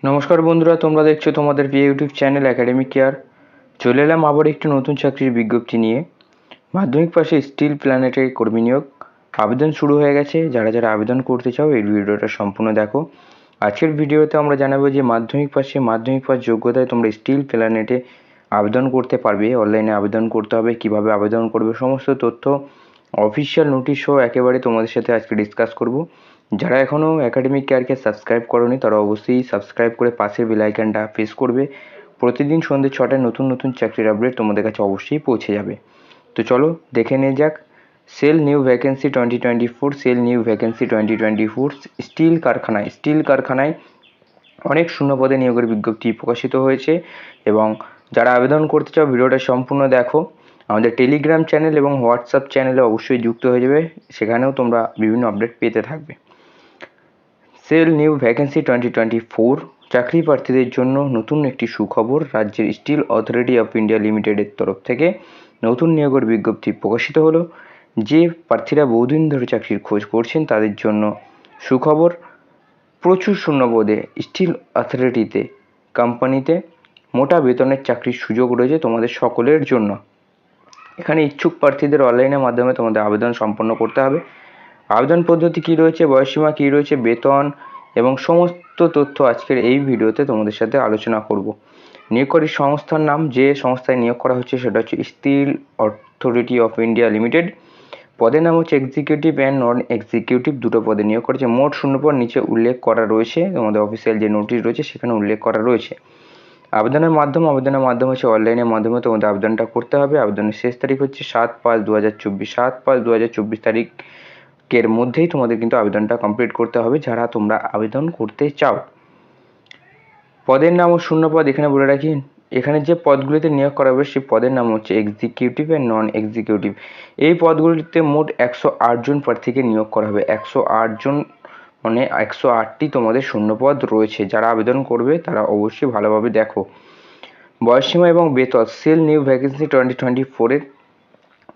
নমস্কার বন্ধুরা, তোমরা দেখছো তোমাদের প্রিয় ইউটিউব চ্যানেল একাডেমিক কেয়ার। চলে এলাম আবার একটি নতুন চাকরির বিজ্ঞপ্তি নিয়ে। মাধ্যমিক পাশে স্টিল প্ল্যানেটে কর্মী নিয়োগ আবেদন শুরু হয়ে গেছে। যারা যারা আবেদন করতে চাও এই ভিডিওটা সম্পূর্ণ দেখো। আজকের ভিডিওতে আমরা জানাবো যে মাধ্যমিক পাস যোগ্যতায় তোমরা স্টিল প্ল্যানেটে আবেদন করতে পারবে। অনলাইনে আবেদন করতে হবে, কিভাবে আবেদন করবে সমস্ত তথ্য, অফিসিয়াল নোটিশও একেবারে তোমাদের সাথে আজকে ডিসকাস করব। যারা এখনও একাডেমিক কেয়ারকে সাবস্ক্রাইব করোনি তারা অবশ্যই সাবস্ক্রাইব করে পাশের বেল আইকনটা প্রেস করবে। প্রতিদিন সন্ধ্যে 6টায় নতুন নতুন চাকরির আপডেট তোমাদের কাছে অবশ্যই পৌঁছে যাবে। তো চলো দেখে নিয়ে যাক। SAIL new vacancy 2024, SAIL new vacancy 2024 steel কারখানায় অনেক শূন্যপদে নিয়োগের বিজ্ঞপ্তি প্রকাশিত হয়েছে। এবং যারা আবেদন করতে চাও ভিডিওটা সম্পূর্ণ দেখো। আমাদের টেলিগ্রাম চ্যানেল এবং হোয়াটসঅ্যাপ চ্যানেলে অবশ্যই যুক্ত হয়ে যাবে, সেখানেও তোমরা বিভিন্ন আপডেট পেতে থাকবে। সেল নিউ ভ্যাকেন্সি 2024 চাকরি প্রার্থীদের জন্য নতুন একটি সুখবর। রাজ্যের স্টিল অথরিটি অফ ইন্ডিয়া লিমিটেডের তরফ থেকে নতুন নিয়োগের বিজ্ঞপ্তি প্রকাশিত হলো। যে প্রার্থীরা বহুদিন ধরে চাকরির খোঁজ করছেন তাদের জন্য সুখবর। প্রচুর শূন্যপদে স্টিল অথরিটিতে কোম্পানিতে মোটা বেতনের চাকরির সুযোগ রয়েছে তোমাদের সকলের জন্য। এখানে ইচ্ছুক প্রার্থীদের অনলাইনের মাধ্যমে তোমাদের আবেদন সম্পন্ন করতে হবে। আবেদন পদ্ধতি কী রয়েছে, বয়সসীমা কী রয়েছে, বেতন এবং সমস্ত তথ্য আজকের এই ভিডিওতে তোমাদের সাথে আলোচনা করব। নিয়োগকারী সংস্থার নাম, যে সংস্থায় নিয়োগ করা হচ্ছে সেটা হচ্ছে steel authority of India limited. পদের নাম হচ্ছে এক্সিকিউটিভ অ্যান্ড নন এক্সিকিউটিভ, দুটো পদে নিয়োগ করেছে। মোট শূন্যপদ নিচে উল্লেখ করা রয়েছে, তোমাদের অফিসিয়াল যে নোটিশ রয়েছে সেখানে উল্লেখ করা রয়েছে। আবেদনের মাধ্যম হচ্ছে অনলাইনের মাধ্যমে তোমাদের আবেদনটা করতে হবে। আবেদনের শেষ তারিখ হচ্ছে 7/5/2024, 7/5/2024 তারিখের মধ্যেই তোমাদের কিন্তু আবেদনটা কমপ্লিট করতে হবে যারা তোমরা আবেদন করতে চাও। পদের নাম ও শূন্যপদ এখানে বলে রাখি। এখানে যে পদগুলিতে নিয়োগ করা হবে সেই পদের নাম হচ্ছে এক্সিকিউটিভ অ্যান্ড নন এক্সিকিউটিভ। এই পদগুলিতে মোট 108 জন প্রার্থীকে নিয়োগ করা হবে। 108 জন মানে 108টি তোমাদের শূন্যপদ রয়েছে। যারা আবেদন করবে তারা অবশ্যই ভালোভাবে দেখো। বয়সসীমা এবং বেতন সেল নিউ ভ্যাকেন্সি 2024-এর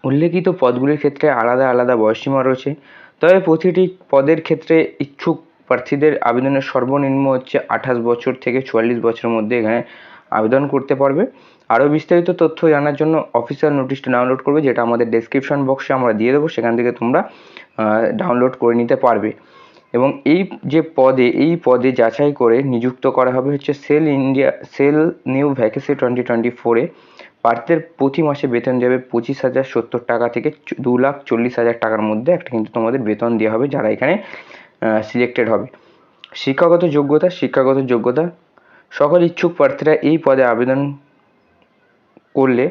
উল্লেখিত পদগুলির ক্ষেত্রে আলাদা আলাদা বয়সসীমা রয়েছে। তবে প্রতিটি পদের ক্ষেত্রে ইচ্ছুক প্রার্থীদের আবেদনের সর্বনিম্ন হচ্ছে 28 বছর থেকে 44 বছরের মধ্যে এখানে আবেদন করতে পারবে। আরও বিস্তারিত তথ্য জানার জন্য অফিসিয়াল নোটিশটা ডাউনলোড করবে, যেটা আমাদের ডেসক্রিপশন বক্সে আমরা দিয়ে দেবো, সেখান থেকে তোমরা ডাউনলোড করে নিতে পারবে। এবং এই পদে যাচাই করে নিযুক্ত করা হবে হচ্ছে সেল নিউ ভ্যাকেন্সি 2024-এ প্রার্থীদের প্রতি মাসে বেতন দেবে 25,070 টাকা থেকে 2,40,000 টাকার মধ্যে একটা কিন্তু তোমাদের বেতন দেওয়া হবে যারা এখানে সিলেক্টেড হবে। শিক্ষাগত যোগ্যতা সকল ইচ্ছুক প্রার্থীরা এই পদে আবেদন করলে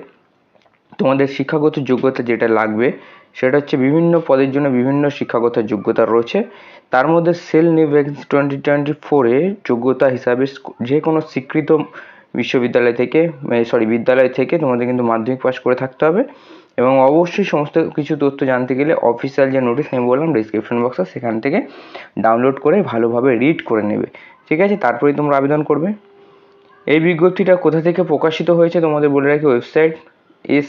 তোমাদের শিক্ষাগত যোগ্যতা যেটা লাগবে সেটা হচ্ছে বিভিন্ন পদের জন্য বিভিন্ন শিক্ষাগত যোগ্যতা রয়েছে। তার মধ্যে সেল নিউ ভ্যাকেন্সি 2024-এ যোগ্যতা হিসাবে যে কোনো স্বীকৃত বিদ্যালয় থেকে তোমাদের কিন্তু মাধ্যমিক পাস করে থাকতে হবে। এবং অবশ্যই সমস্ত কিছু তথ্য জানতে গেলে অফিসিয়াল যে নোটিশ আমি বললাম ডিসক্রিপশন বক্সে, সেখান থেকে ডাউনলোড করে ভালোভাবে রিড করে নেবে, ঠিক আছে? তারপরেই তোমরা আবেদন করবে। এই বিজ্ঞপ্তিটা কোথা থেকে প্রকাশিত হয়েছে তোমাদের বলে রাখি, ওয়েবসাইট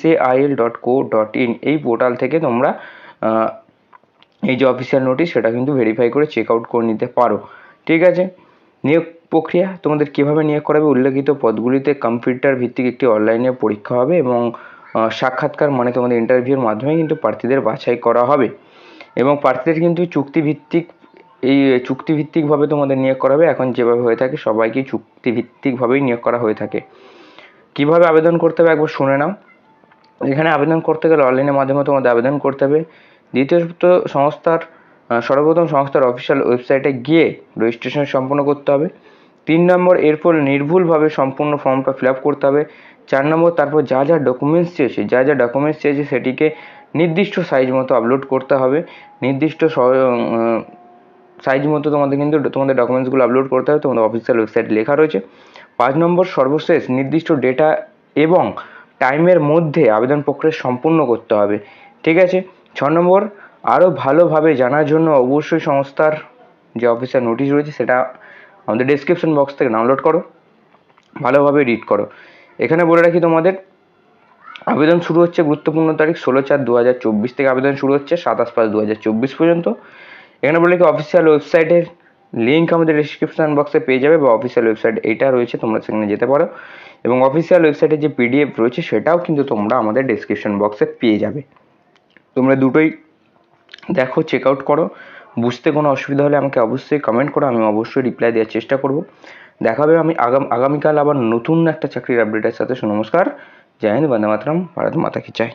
sail.co.in এই পোর্টাল থেকে তোমরা এই যে অফিসিয়াল নোটিশ সেটা কিন্তু ভেরিফাই করে চেক আউট করে নিতে পারো, ঠিক আছে? নিয়োগ প্রক্রিয়া তোমাদের কীভাবে নিয়োগ করাবে, উল্লেখিত পদগুলিতে কম্পিউটার ভিত্তিক একটি অনলাইনে পরীক্ষা হবে এবং সাক্ষাৎকার মানে তোমাদের ইন্টারভিউর মাধ্যমে কিন্তু প্রার্থীদের বাছাই করা হবে। এবং প্রার্থীদের কিন্তু চুক্তিভিত্তিকভাবে তোমাদের নিয়োগ করা হবে। এখন যেভাবে হয়ে থাকে সবাইকেই চুক্তিভিত্তিকভাবেই নিয়োগ করা হয়ে থাকে। কিভাবে আবেদন করতে হবে একবার শুনে নাও। এখানে আবেদন করতে গেলে অনলাইনের মাধ্যমে তোমাদের আবেদন করতে হবে। দ্বিতীয়ত সর্বপ্রথম সংস্থার অফিসিয়াল ওয়েবসাইটে গিয়ে রেজিস্ট্রেশন সম্পন্ন করতে হবে। 3 নম্বর, এরপর নির্ভুলভাবে সম্পূর্ণ ফর্মটা ফিল আপ করতে হবে। 4 নম্বর, তারপর যা যা ডকুমেন্টস চেয়েছে সেটিকে নির্দিষ্ট সাইজ মতো আপলোড করতে হবে। নির্দিষ্ট সাইজ মতো তোমাদের ডকুমেন্টসগুলো আপলোড করতে হবে, তোমাদের অফিসিয়াল ওয়েবসাইটে লেখা রয়েছে। 5 নম্বর, সর্বশেষ নির্দিষ্ট ডেটা এবং টাইমের মধ্যে আবেদন প্রক্রিয়া সম্পূর্ণ করতে হবে, ঠিক আছে? 6 নম্বর, আরও ভালোভাবে জানার জন্য অবশ্যই সংস্থার যে অফিসিয়াল নোটিশ রয়েছে সেটা আমাদের ডেসক্রিপশন বক্স থেকে ডাউনলোড করো, ভালোভাবে রিড করো। এখানে বলে রাখি তোমাদের আবেদন শুরু হচ্ছে গুরুত্বপূর্ণ তারিখ 16/4/2024 থেকে আবেদন শুরু হচ্ছে 27/5/2024 পর্যন্ত। এখানে বলে রাখি অফিসিয়াল ওয়েবসাইটের লিঙ্ক আমাদের ডিসক্রিপশান বক্সে পেয়ে যাবে, বা অফিসিয়াল ওয়েবসাইট এইটা রয়েছে, তোমরা সেখানে যেতে পারো। এবং অফিসিয়াল ওয়েবসাইটে যে পিডিএফ রয়েছে সেটাও কিন্তু তোমরা আমাদের ডিসক্রিপশন বক্সে পেয়ে যাবে। তোমরা দুটোই দেখো, চেক আউট করো। বুঝতে কোনো অসুবিধা হলে আমাকে অবশ্যই কমেন্ট করো, আমি অবশ্যই রিপ্লাই দেওয়ার চেষ্টা করব। দেখাবে আমি আগামীকাল আবার নতুন একটা চাকরির আপডেটের সাথে। নমস্কার, জয় হিন্দ, বন্দে মাতরম, ভারত মাতা কি জয়।